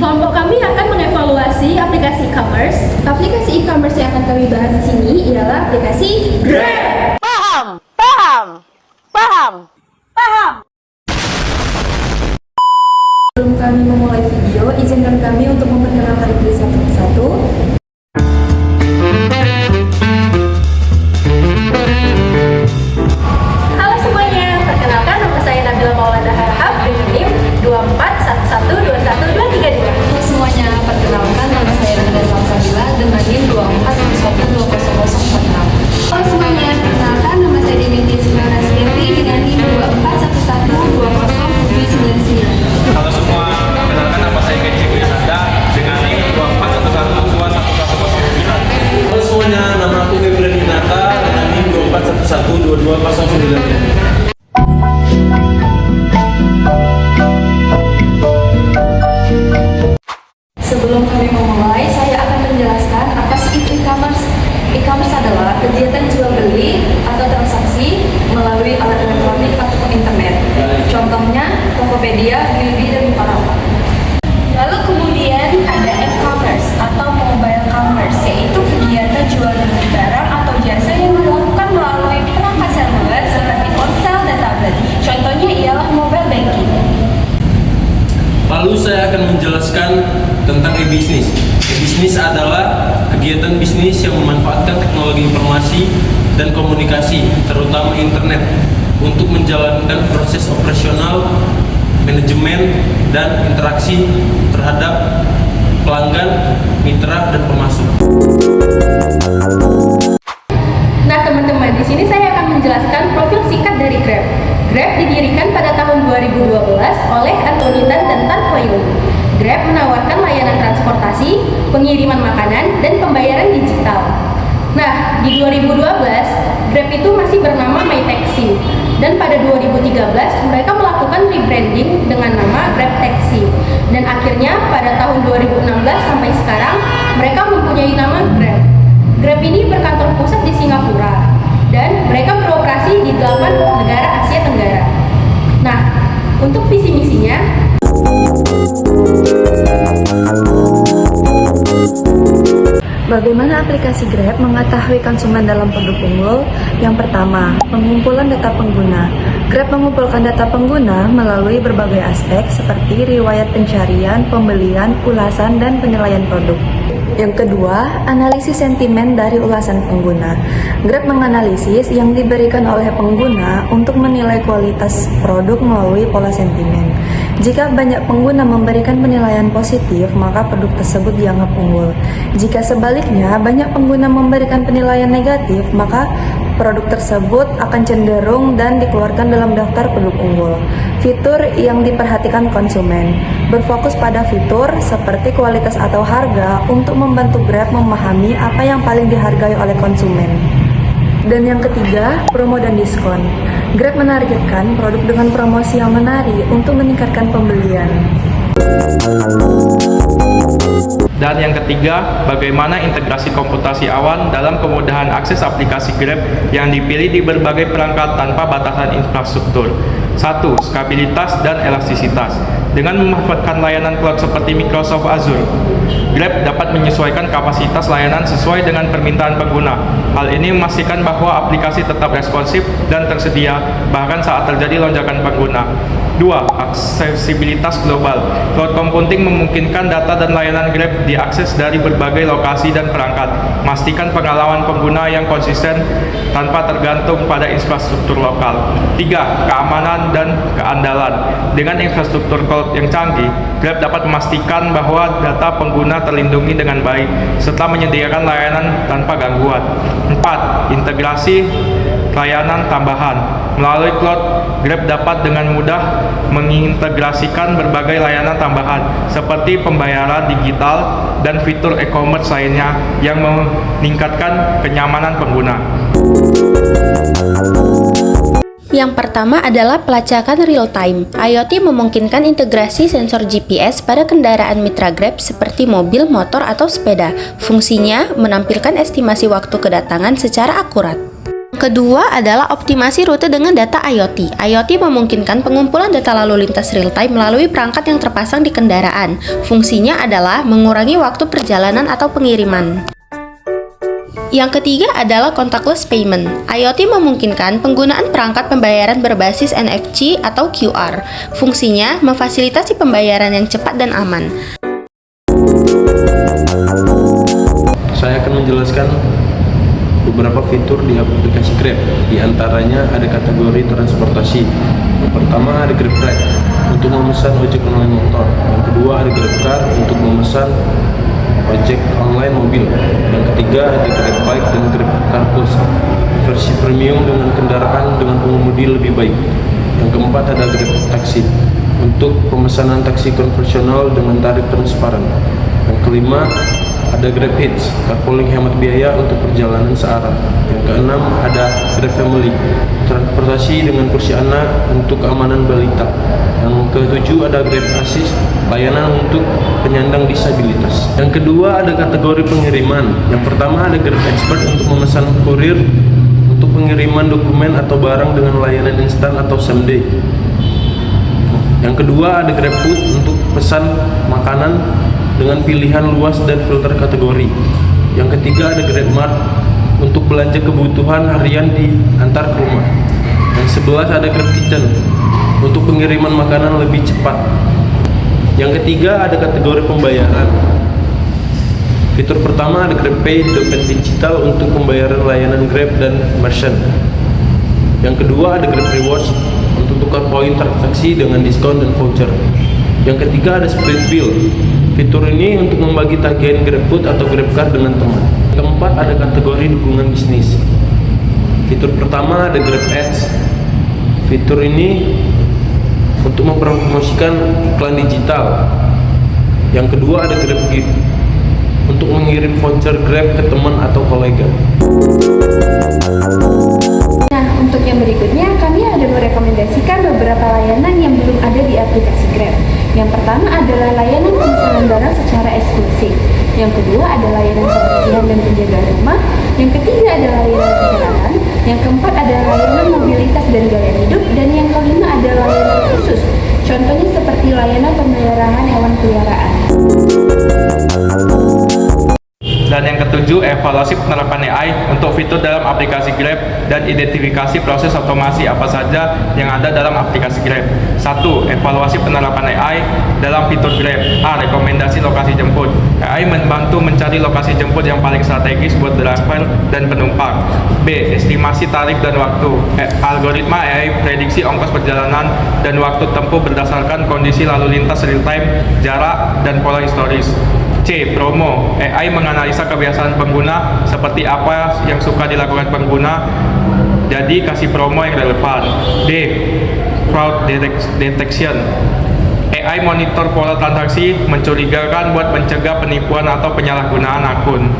Kelompok kami akan mengevaluasi aplikasi e-commerce. Aplikasi e-commerce yang akan kami bahas di sini ialah aplikasi Grab. Paham, paham, paham, paham. Sebelum kami memulai video, izinkan kami untuk memperkenalkan diri satu persatu. Halo semuanya, perkenalkan nama saya Nabila Maulana Harahap dengan NIM 241121232. Halo semuanya, perkenalkan nama saya Randa Salsabila dengan NIM 241120046. Halo semuanya, perkenalkan nama saya Diminti Sinara Sirti dengan NIM 241120799. Halo semua, perkenalkan nama saya Genji Wiyananda dengan NIM 241121009. Halo semuanya, nama aku Febri Dinata dengan NIM 241122099. Sebelum kami memulai, saya akan menjelaskan apa sih itu e-commerce. E-commerce adalah kegiatan jual beli atau transaksi melalui alat elektronik ataupun internet. Contohnya Tokopedia, Blibli, dan Bukalapak. Lalu kemudian ada e-commerce atau mobile commerce, yaitu kegiatan jual beli barang atau jasa yang dilakukan melalui perangkat seluler seperti ponsel dan tablet. Contohnya ialah mobile banking. Lalu saya akan menjelaskan tentang e-bisnis. E-bisnis adalah kegiatan bisnis yang memanfaatkan teknologi informasi dan komunikasi, terutama internet, untuk menjalankan proses operasional, manajemen, dan interaksi terhadap pelanggan, mitra, dan pemasok. Nah teman-teman, di sini saya akan menjelaskan profil singkat dari Grab. Grab didirikan pada tahun 2012 oleh Antonita dan Tan Hoyun. Grab menawarkan layanan transportasi, pengiriman makanan, dan pembayaran digital. Nah, di 2012, Grab itu masih bernama MyTaxi. Dan pada 2013, mereka melakukan rebranding dengan nama Grab Taxi. Dan akhirnya pada tahun 2016 sampai sekarang, mereka mempunyai nama Grab. Grab ini berkantor pusat di Singapura. Dan mereka beroperasi di 8 negara Asia Tenggara. Nah, untuk visi misinya, Bagaimana aplikasi Grab mengetahui konsumen dalam produk unggul? Yang pertama, pengumpulan data pengguna. Grab mengumpulkan data pengguna melalui berbagai aspek seperti riwayat pencarian, pembelian, ulasan, dan penilaian produk. Yang kedua, analisis sentimen dari ulasan pengguna. Grab menganalisis yang diberikan oleh pengguna untuk menilai kualitas produk melalui pola sentimen. Jika banyak pengguna memberikan penilaian positif, maka produk tersebut dianggap unggul. Jika sebaliknya, banyak pengguna memberikan penilaian negatif, maka produk tersebut akan cenderung dan dikeluarkan dalam daftar produk unggul. Fitur yang diperhatikan konsumen. Berfokus pada fitur seperti kualitas atau harga untuk membantu Grab memahami apa yang paling dihargai oleh konsumen. Dan yang ketiga, promo dan diskon. Grab menargetkan produk dengan promosi yang menarik untuk meningkatkan pembelian. Dan yang ketiga, bagaimana integrasi komputasi awan dalam kemudahan akses aplikasi Grab yang dipilih di berbagai perangkat tanpa batasan infrastruktur. 1. Skabilitas dan elastisitas. Dengan memanfaatkan layanan cloud seperti Microsoft Azure, Grab dapat menyesuaikan kapasitas layanan sesuai dengan permintaan pengguna. Hal ini memastikan bahwa aplikasi tetap responsif dan tersedia bahkan saat terjadi lonjakan pengguna. 2. Aksesibilitas global. Cloud computing memungkinkan data dan layanan Grab diakses dari berbagai lokasi dan perangkat, memastikan pengalaman pengguna yang konsisten tanpa tergantung pada infrastruktur lokal. 3. Keamanan dan keandalan. Dengan infrastruktur cloud yang canggih, Grab dapat memastikan bahwa data pengguna terlindungi dengan baik setelah menyediakan layanan tanpa gangguan. 4. Integrasi layanan tambahan. Melalui cloud, Grab dapat dengan mudah mengintegrasikan berbagai layanan tambahan seperti pembayaran digital dan fitur e-commerce lainnya yang meningkatkan kenyamanan pengguna. Yang pertama adalah pelacakan real time. IoT memungkinkan integrasi sensor GPS pada kendaraan mitra Grab seperti mobil, motor, atau sepeda. Fungsinya menampilkan estimasi waktu kedatangan secara akurat. Yang kedua adalah optimasi rute dengan data IoT. IoT memungkinkan pengumpulan data lalu lintas real-time melalui perangkat yang terpasang di kendaraan. Fungsinya adalah mengurangi waktu perjalanan atau pengiriman. Yang ketiga adalah contactless payment. IoT memungkinkan penggunaan perangkat pembayaran berbasis NFC atau QR. Fungsinya memfasilitasi pembayaran yang cepat dan aman. Saya akan menjelaskan beberapa fitur di aplikasi Grab. Di antaranya ada kategori transportasi. Yang pertama ada Grab Ride untuk memesan ojek online motor. Yang kedua ada Grab Car untuk memesan ojek online mobil. Yang ketiga ada Grab Bike dan Grab Car Plus, versi premium dengan kendaraan dengan pengemudi lebih baik. Yang keempat ada Grab Taxi untuk pemesanan taksi konvensional dengan tarif transparan. Yang kelima ada Grab Hits, carpooling hemat biaya untuk perjalanan searah. Yang keenam ada Grab Family, transportasi dengan kursi anak untuk keamanan balita. Yang ketujuh ada Grab Assist, layanan untuk penyandang disabilitas. Yang kedua ada kategori pengiriman. Yang pertama ada Grab Expert untuk memesan kurir untuk pengiriman dokumen atau barang dengan layanan instan atau same day. Yang kedua ada Grab Food untuk pesan makanan dengan pilihan luas dan filter kategori. Yang ketiga ada Grab Mart untuk belanja kebutuhan harian diantar ke rumah. Yang 11 ada Grab Kitchen untuk pengiriman makanan lebih cepat. Yang ketiga ada kategori pembayaran. Fitur pertama ada Grab Pay dompet digital untuk pembayaran layanan Grab dan merchant. Yang kedua ada Grab Rewards untuk tukar poin transaksi dengan diskon dan voucher. Yang ketiga ada Split Bill. Fitur ini untuk membagi tagihan GrabFood atau GrabCar dengan teman. Yang keempat ada kategori dukungan bisnis. Fitur pertama ada Grab Ads. Fitur ini untuk mempromosikan iklan digital. Yang kedua ada Grab Gift untuk mengirim voucher Grab ke teman atau kolega. Nah, untuk yang berikutnya kami ada merekomendasikan beberapa layanan yang belum ada di aplikasi Grab. Yang pertama adalah layanan pemesanan barang secara eksklusif. Yang kedua ada layanan pembersihan dan penjagaan rumah. Yang ketiga ada layanan kesehatan. Yang keempat ada layanan mobilitas dan gaya hidup. Dan yang kelima ada layanan khusus. Contohnya seperti layanan pemeliharaan hewan peliharaan. Dan yang ketujuh, evaluasi penerapan AI untuk fitur dalam aplikasi Grab dan identifikasi proses otomasi apa saja yang ada dalam aplikasi Grab. 1. Evaluasi penerapan AI dalam fitur Grab. A. Rekomendasi lokasi jemput. AI membantu mencari lokasi jemput yang paling strategis buat driver dan penumpang. B. Estimasi tarif dan waktu. Algoritma AI prediksi ongkos perjalanan dan waktu tempuh berdasarkan kondisi lalu lintas real time, jarak, dan pola historis. C. Promo. AI menganalisa kebiasaan pengguna seperti apa yang suka dilakukan pengguna, jadi kasih promo yang relevan. D. Fraud detection. AI monitor pola transaksi mencurigakan buat mencegah penipuan atau penyalahgunaan akun.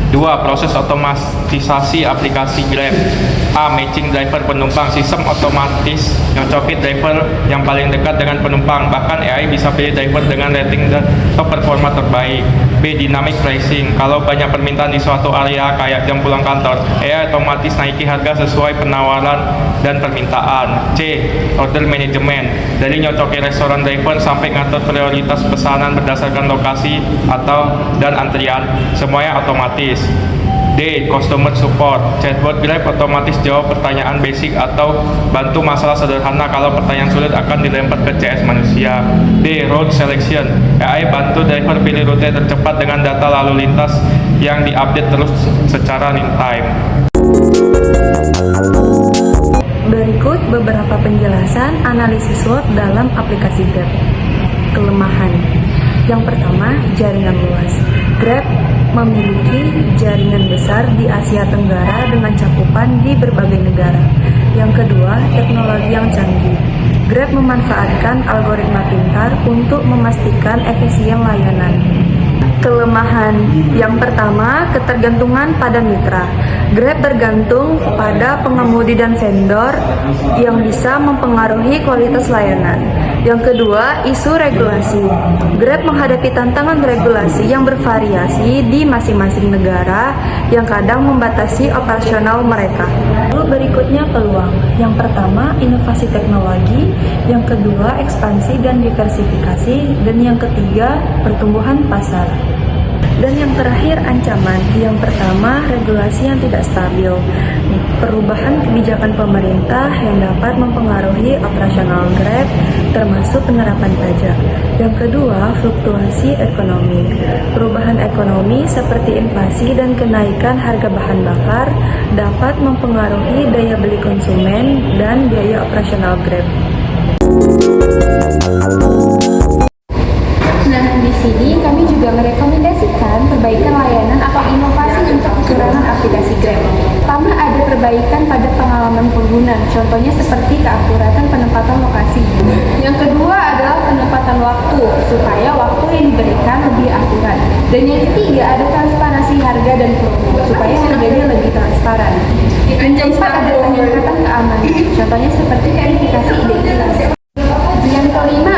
2. Proses otomatisasi aplikasi Grab. A. Matching driver penumpang. Sistem otomatis nyocokin driver yang paling dekat dengan penumpang. Bahkan AI bisa pilih driver dengan rating atau performa terbaik. B. Dynamic pricing. Kalau banyak permintaan di suatu area kayak jam pulang kantor, AI otomatis naiki harga sesuai penawaran dan permintaan. C. Order management. Dari nyocokin restoran driver sampai ngatur prioritas pesanan berdasarkan lokasi dan antrian, semuanya otomatis. D. Customer support. Chatbot Grab otomatis jawab pertanyaan basic atau bantu masalah sederhana. Kalau pertanyaan sulit akan dilempar ke CS manusia. D. Route selection. AI bantu driver pilih rute tercepat dengan data lalu lintas yang diupdate terus secara real time. Berikut beberapa penjelasan analisis SWOT dalam aplikasi Grab. Kelemahan. Yang pertama, jaringan luas. Grab memiliki jaringan besar di Asia Tenggara dengan cakupan di berbagai negara. Yang kedua, teknologi yang canggih. Grab memanfaatkan algoritma pintar untuk memastikan efisien layanan. Kelemahan yang pertama, ketergantungan pada mitra. Grab bergantung pada pengemudi dan vendor yang bisa mempengaruhi kualitas layanan. Yang kedua, isu regulasi. Grab menghadapi tantangan regulasi yang bervariasi di masing-masing negara yang kadang membatasi operasional mereka. Lalu berikutnya peluang. Yang pertama, inovasi teknologi. Yang kedua, ekspansi dan diversifikasi. Dan yang ketiga, pertumbuhan pasar. Dan yang terakhir, ancaman. Yang pertama, regulasi yang tidak stabil. Perubahan kebijakan pemerintah yang dapat mempengaruhi operasional Grab, termasuk penerapan pajak. Yang kedua, fluktuasi ekonomi. Perubahan ekonomi seperti inflasi dan kenaikan harga bahan bakar dapat mempengaruhi daya beli konsumen dan biaya operasional Grab. Nah, di sini kami juga merekomendasikan perbaikan layanan atau inovasi untuk kekurangan aplikasi Grab. Pertama, ada perbaikan pada pengalaman pengguna, contohnya seperti keakuratan penempatan lokasi. Yang kedua adalah penempatan waktu, supaya waktu yang diberikan lebih akurat. Dan yang ketiga ada transparansi harga dan promo, supaya harganya lebih transparan. Yang keempat ada peningkatan keamanan, contohnya seperti verifikasi identitas. Yang kelima